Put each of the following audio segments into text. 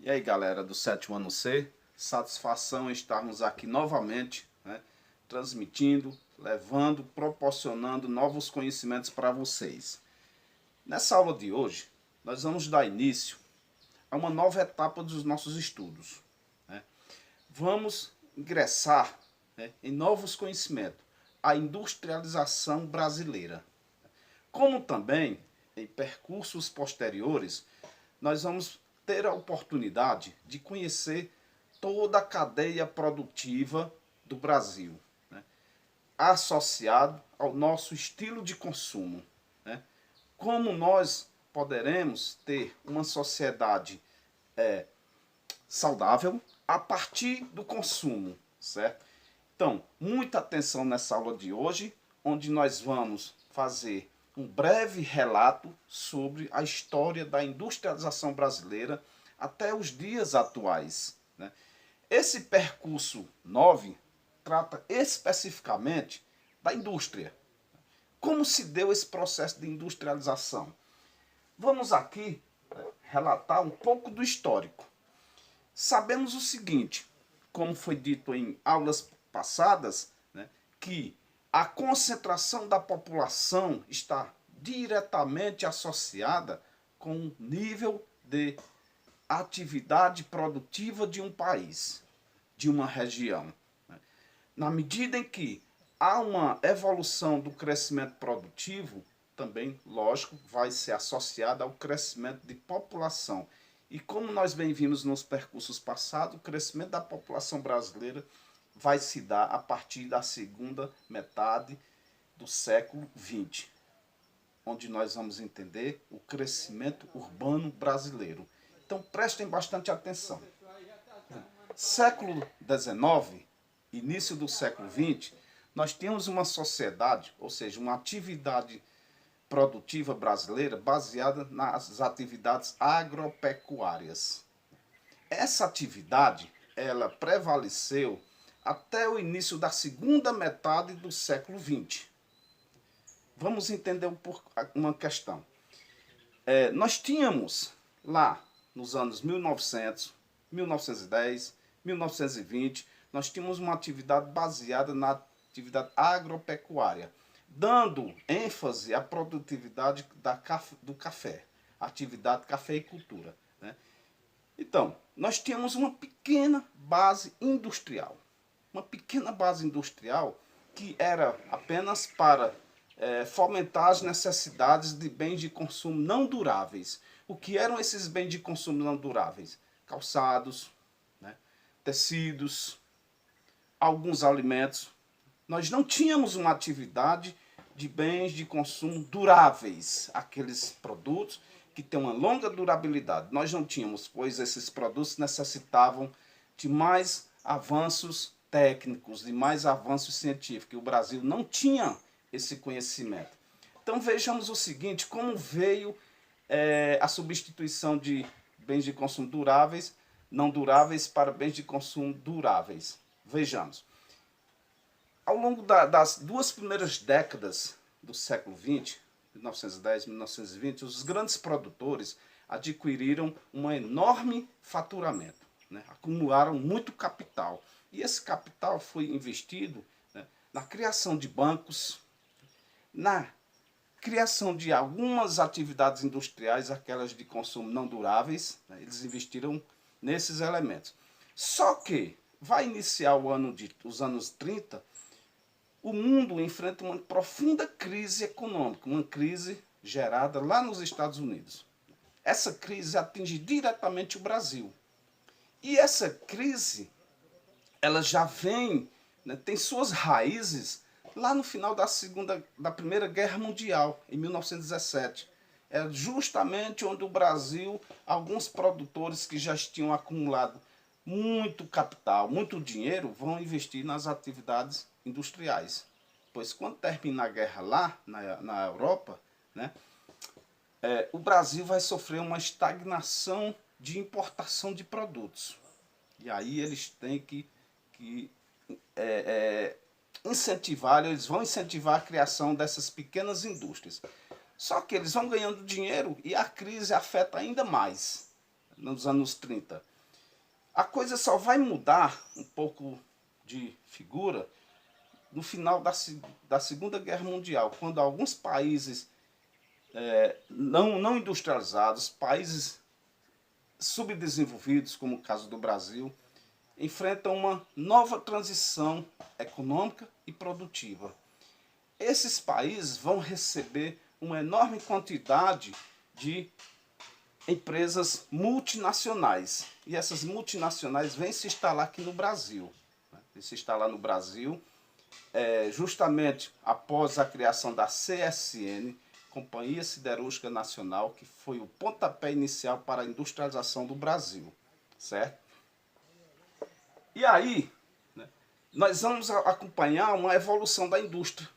E aí, galera do sétimo ano C, satisfação em estarmos aqui novamente, né, transmitindo, levando, proporcionando novos conhecimentos para vocês. Nessa aula de hoje, nós vamos dar início a uma nova etapa dos nossos estudos, né? Vamos ingressar, né, em novos conhecimentos, a industrialização brasileira. Como também, em percursos posteriores, nós vamos ter a oportunidade de conhecer toda a cadeia produtiva do Brasil, né, associado ao nosso estilo de consumo, né? Como nós poderemos ter uma sociedade saudável a partir do consumo, certo? Então, muita atenção nessa aula de hoje, onde nós vamos fazer um breve relato sobre a história da industrialização brasileira até os dias atuais, né? Esse percurso 9 trata especificamente da indústria. Como se deu esse processo de industrialização? Vamos aqui relatar um pouco do histórico. Sabemos o seguinte, como foi dito em aulas passadas, né, que a concentração da população está diretamente associada com o nível de atividade produtiva de um país, de uma região. Na medida em que há uma evolução do crescimento produtivo, também, lógico, vai ser associada ao crescimento de população. E como nós bem vimos nos percursos passados, o crescimento da população brasileira vai se dar a partir da segunda metade do século XX, onde nós vamos entender o crescimento urbano brasileiro. Então prestem bastante atenção. Século XIX, início do século XX, nós tínhamos uma sociedade, ou seja, uma atividade produtiva brasileira baseada nas atividades agropecuárias. Essa atividade, ela prevaleceu até o início da segunda metade do século XX. Vamos entender uma questão. Nós tínhamos lá nos anos 1900, 1910, 1920, nós tínhamos uma atividade baseada na atividade agropecuária, dando ênfase à produtividade do café, atividade cafeicultura, né? Então, nós tínhamos uma pequena base industrial. Uma pequena base industrial que era apenas para fomentar as necessidades de bens de consumo não duráveis. O que eram esses bens de consumo não duráveis? Calçados, né, tecidos, alguns alimentos. Nós não tínhamos uma atividade de bens de consumo duráveis, aqueles produtos que têm uma longa durabilidade. Nós não tínhamos, pois esses produtos necessitavam de mais avanços técnicos, de mais avanços científicos. E o Brasil não tinha esse conhecimento. Então vejamos o seguinte, como veio a substituição de bens de consumo duráveis, não duráveis, para bens de consumo duráveis. Vejamos. Ao longo das duas primeiras décadas do século XX, 1910 e 1920, os grandes produtores adquiriram um enorme faturamento, né? Acumularam muito capital. E esse capital foi investido, né, na criação de bancos, na criação de algumas atividades industriais, aquelas de consumo não duráveis, né? Eles investiram nesses elementos. Só que vai iniciar os anos 30, o mundo enfrenta uma profunda crise econômica, uma crise gerada lá nos Estados Unidos. Essa crise atinge diretamente o Brasil. E essa crise, ela já vem, né, tem suas raízes lá no final da Primeira Guerra Mundial, em 1917. É justamente onde o Brasil, alguns produtores que já tinham acumulado muito capital, muito dinheiro, vão investir nas atividades industriais. Pois quando termina a guerra lá na Europa, né, o Brasil vai sofrer uma estagnação de importação de produtos. E aí eles têm que incentivar, eles vão incentivar a criação dessas pequenas indústrias. Só que eles vão ganhando dinheiro e a crise afeta ainda mais nos anos 30. A coisa só vai mudar um pouco de figura no final da Segunda Guerra Mundial, quando alguns países não industrializados, países subdesenvolvidos, como o caso do Brasil, enfrentam uma nova transição econômica e produtiva. Esses países vão receber uma enorme quantidade de empresas multinacionais. E essas multinacionais vêm se instalar aqui no Brasil. Vêm se instalar no Brasil justamente após a criação da CSN, Companhia Siderúrgica Nacional, que foi o pontapé inicial para a industrialização do Brasil, certo? E aí, né, nós vamos acompanhar uma evolução da indústria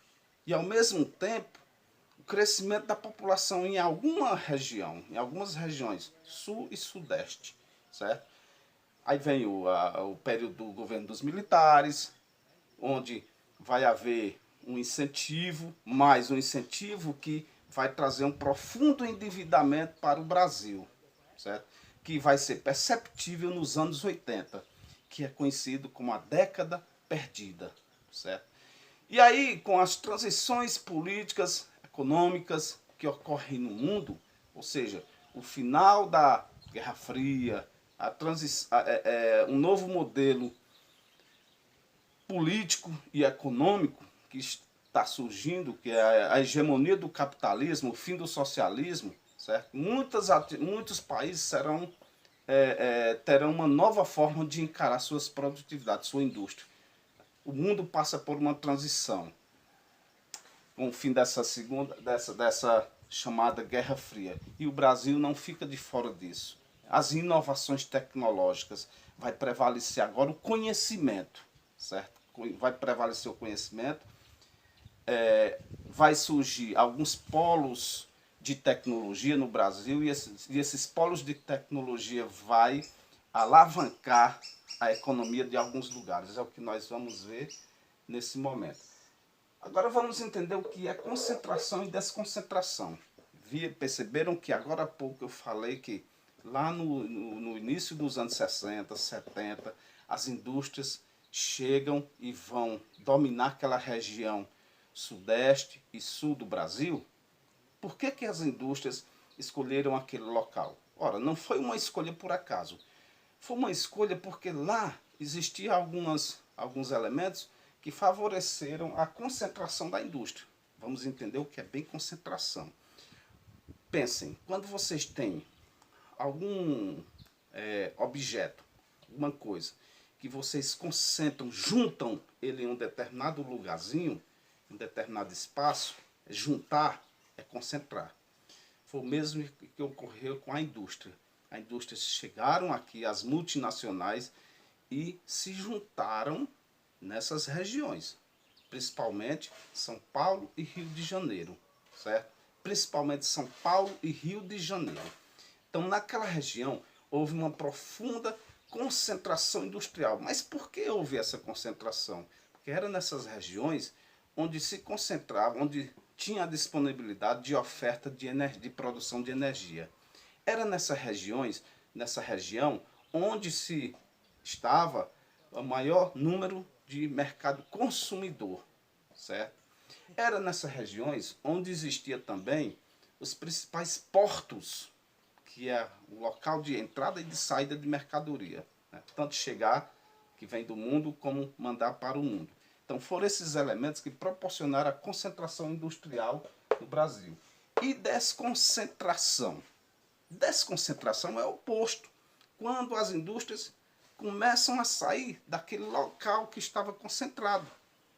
e, ao mesmo tempo, o crescimento da população em alguma região, em algumas regiões, sul e sudeste, certo? Aí vem o período do governo dos militares, onde vai haver um incentivo, mais um incentivo que vai trazer um profundo endividamento para o Brasil, certo? Que vai ser perceptível nos anos 80, que é conhecido como a década perdida, certo? E aí, com as transições políticas, econômicas que ocorrem no mundo, ou seja, o final da Guerra Fria, um novo modelo político e econômico que está surgindo, que é a hegemonia do capitalismo, o fim do socialismo, certo? Muitos países terão uma nova forma de encarar suas produtividades, sua indústria. O mundo passa por uma transição com o fim dessa chamada Guerra Fria. E o Brasil não fica de fora disso. As inovações tecnológicas, vai prevalecer agora o conhecimento, certo? Vai prevalecer o conhecimento, vai surgir alguns polos de tecnologia no Brasil e esses polos de tecnologia vai alavancar a economia de alguns lugares. É o que nós vamos ver nesse momento. Agora vamos entender o que é concentração e desconcentração. Perceberam que agora há pouco eu falei que lá no início dos anos 60, 70, as indústrias chegam e vão dominar aquela região sudeste e sul do Brasil. Por que as indústrias escolheram aquele local? Ora, não foi uma escolha por acaso. Foi uma escolha porque lá existiam alguns elementos que favoreceram a concentração da indústria. Vamos entender o que é bem concentração. Pensem, quando vocês têm algum objeto, alguma coisa, que vocês concentram, juntam ele em um determinado lugarzinho, em um determinado espaço, juntar é concentrar. Foi o mesmo que ocorreu com a indústria. As indústrias chegaram aqui, as multinacionais, e se juntaram nessas regiões, principalmente São Paulo e Rio de Janeiro, certo? Principalmente São Paulo e Rio de Janeiro. Então, naquela região, houve uma profunda concentração industrial. Mas por que houve essa concentração? Porque era nessas regiões onde se concentrava, onde tinha a disponibilidade de oferta de produção de energia. Era nessa região, onde se estava o maior número de mercado consumidor, certo? Era nessas regiões onde existia também os principais portos, que é o local de entrada e de saída de mercadoria, né? Tanto chegar, que vem do mundo, como mandar para o mundo. Então foram esses elementos que proporcionaram a concentração industrial no Brasil. E desconcentração? Desconcentração é o oposto. Quando as indústrias começam a sair daquele local que estava concentrado,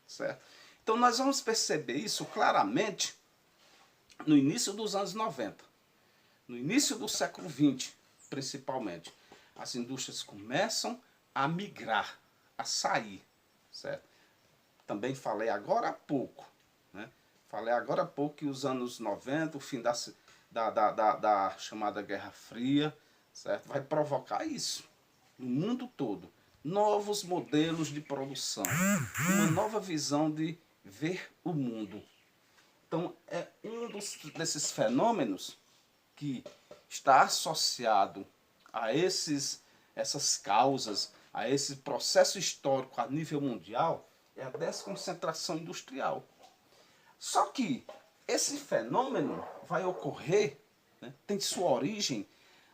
certo? Então nós vamos perceber isso claramente no início dos anos 90. No início do século XX, principalmente. As indústrias começam a migrar, a sair, certo? Também falei agora há pouco, né? Falei agora há pouco que os anos 90, o fim da chamada Guerra Fria, certo? Vai provocar isso no mundo todo. Novos modelos de produção, uma nova visão de ver o mundo. Então, é desses fenômenos que está associado a esses essas causas, a esse processo histórico a nível mundial, é a desconcentração industrial. Só que esse fenômeno vai ocorrer, né, tem sua origem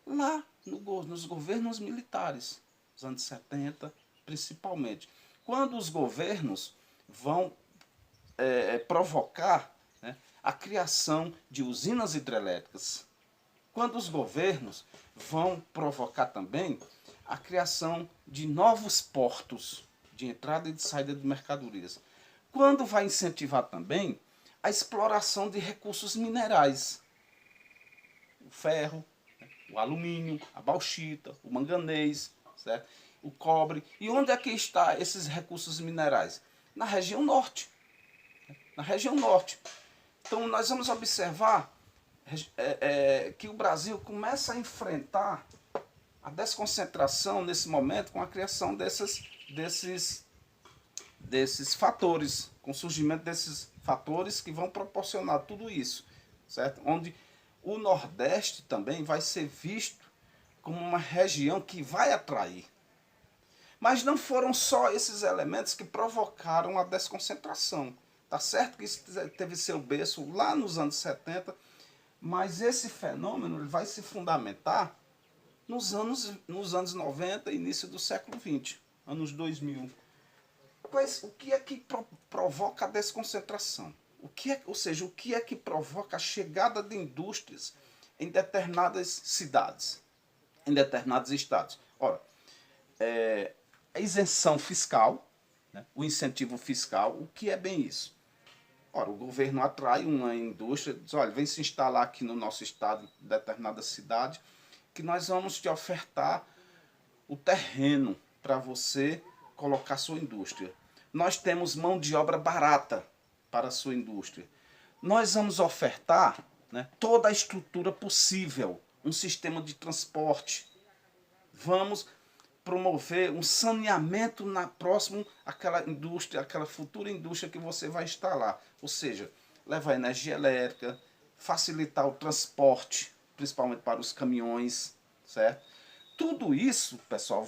lá nos governos militares, nos anos 70 principalmente. Quando os governos vão provocar, né, a criação de usinas hidrelétricas. Quando os governos vão provocar também a criação de novos portos de entrada e de saída de mercadorias. Quando vai incentivar também a exploração de recursos minerais, o ferro, o alumínio, a bauxita, o manganês, certo? O cobre. E onde é que estão esses recursos minerais? Na região norte. Na região norte. Então nós vamos observar que o Brasil começa a enfrentar a desconcentração nesse momento com a criação desses fatores, com o surgimento desses fatores que vão proporcionar tudo isso, certo? Onde o Nordeste também vai ser visto como uma região que vai atrair. Mas não foram só esses elementos que provocaram a desconcentração. Tá certo que isso teve seu berço lá nos anos 70, mas esse fenômeno ele vai se fundamentar nos anos 90 e início do século XX, anos 2000. Pois o que é que provoca a desconcentração? Ou seja, o que é que provoca a chegada de indústrias em determinadas cidades, em determinados estados? Ora, a isenção fiscal, né, o incentivo fiscal, o que é bem isso? Ora, o governo atrai uma indústria, diz, olha, vem se instalar aqui no nosso estado, em determinada cidade, que nós vamos te ofertar o terreno para você colocar sua indústria. Nós temos mão de obra barata para a sua indústria. Nós vamos ofertar, né, toda a estrutura possível, um sistema de transporte. Vamos promover um saneamento na próxima aquela indústria, aquela futura indústria que você vai instalar. Ou seja, levar energia elétrica, facilitar o transporte, principalmente para os caminhões, certo? Tudo isso, pessoal,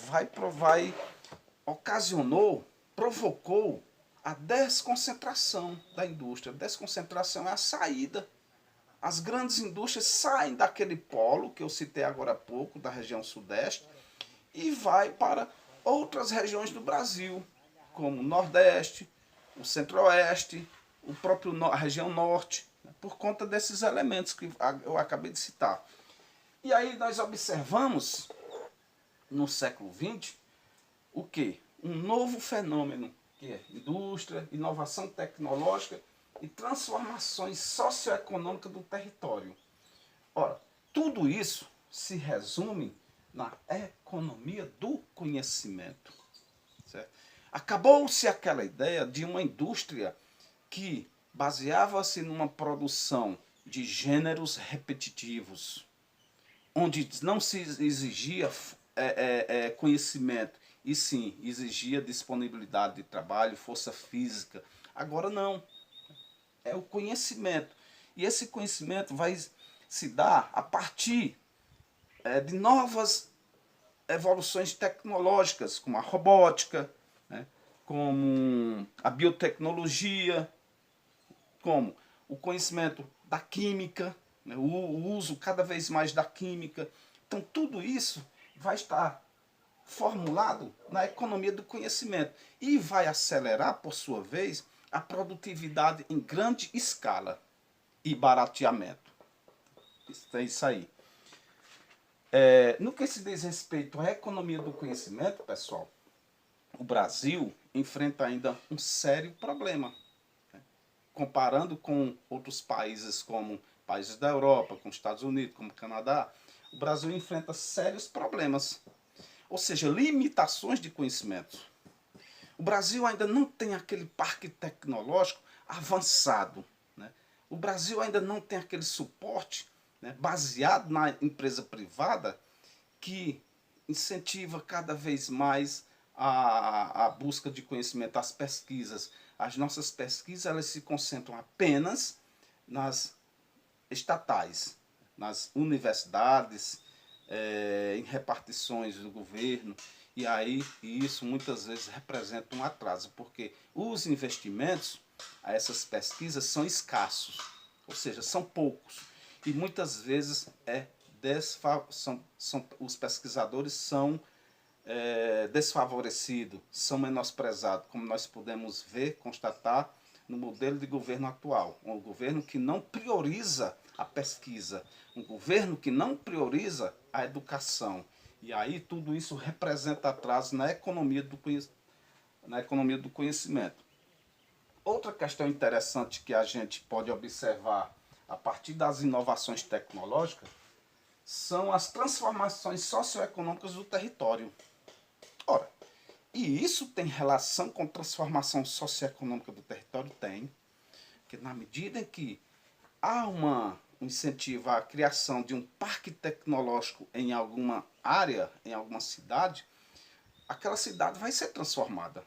provocou a desconcentração da indústria. A desconcentração é a saída. As grandes indústrias saem daquele polo que eu citei agora há pouco, da região sudeste, e vai para outras regiões do Brasil, como o Nordeste, o Centro-Oeste, a região Norte, por conta desses elementos que eu acabei de citar. E aí nós observamos, no século XX, o quê? Um novo fenômeno, que é indústria, inovação tecnológica e transformações socioeconômicas do território. Ora, tudo isso se resume na economia do conhecimento. Acabou-se aquela ideia de uma indústria que baseava-se numa produção de gêneros repetitivos, onde não se exigia conhecimento, e sim exigia disponibilidade de trabalho, força física. Agora não, é o conhecimento. E esse conhecimento vai se dar a partir de novas evoluções tecnológicas, como a robótica, né, como a biotecnologia, como o conhecimento da química, né, o uso cada vez mais da química. Então tudo isso vai estar formulado na economia do conhecimento e vai acelerar, por sua vez, a produtividade em grande escala e barateamento. É isso aí. No que se diz respeito à economia do conhecimento, pessoal, o Brasil enfrenta ainda um sério problema. Né? Comparando com outros países, como países da Europa, como Estados Unidos, como Canadá, o Brasil enfrenta sérios problemas. Ou seja, limitações de conhecimento. O Brasil ainda não tem aquele parque tecnológico avançado. Né? O Brasil ainda não tem aquele suporte, né, baseado na empresa privada que incentiva cada vez mais a busca de conhecimento, as pesquisas. As nossas pesquisas elas se concentram apenas nas estatais, nas universidades, em repartições do governo, e isso muitas vezes representa um atraso, porque os investimentos a essas pesquisas são escassos, ou seja, são poucos, e muitas vezes os pesquisadores são desfavorecidos, são menosprezados, como nós podemos ver, constatar no modelo de governo atual. Um governo que não prioriza a pesquisa, um governo que não prioriza a educação. E aí tudo isso representa atraso na economia do conhecimento. Outra questão interessante que a gente pode observar a partir das inovações tecnológicas são as transformações socioeconômicas do território. Ora, e isso tem relação com transformação socioeconômica do território? Tem. Porque na medida em que há um incentivo à criação de um parque tecnológico em alguma área, em alguma cidade, aquela cidade vai ser transformada.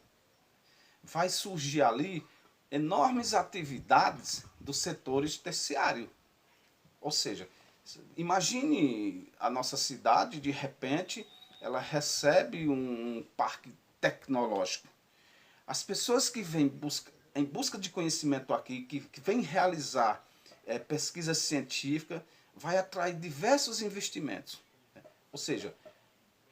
Vai surgir ali enormes atividades dos setores terciários. Ou seja, imagine a nossa cidade, de repente, ela recebe um parque tecnológico. As pessoas que vêm em busca de conhecimento aqui, que vêm realizar pesquisa científica, vai atrair diversos investimentos. Ou seja,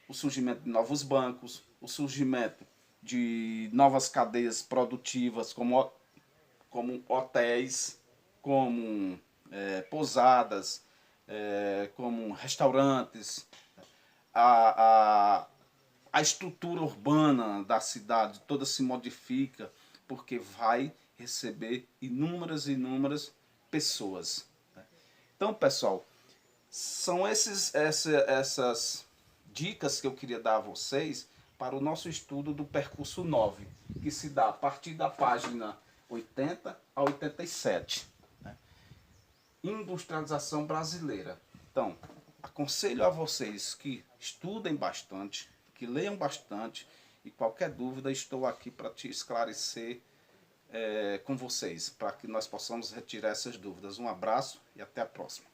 o surgimento de novos bancos, o surgimento de novas cadeias produtivas, como hotéis, como pousadas, como restaurantes, a estrutura urbana da cidade toda se modifica, porque vai receber inúmeras pessoas. Então, pessoal, são essas dicas que eu queria dar a vocês para o nosso estudo do percurso 9, que se dá a partir da página 80 a 87. Industrialização brasileira. Então, aconselho a vocês que estudem bastante, que leiam bastante, e qualquer dúvida estou aqui para te esclarecer com vocês, para que nós possamos retirar essas dúvidas. Um abraço e até a próxima.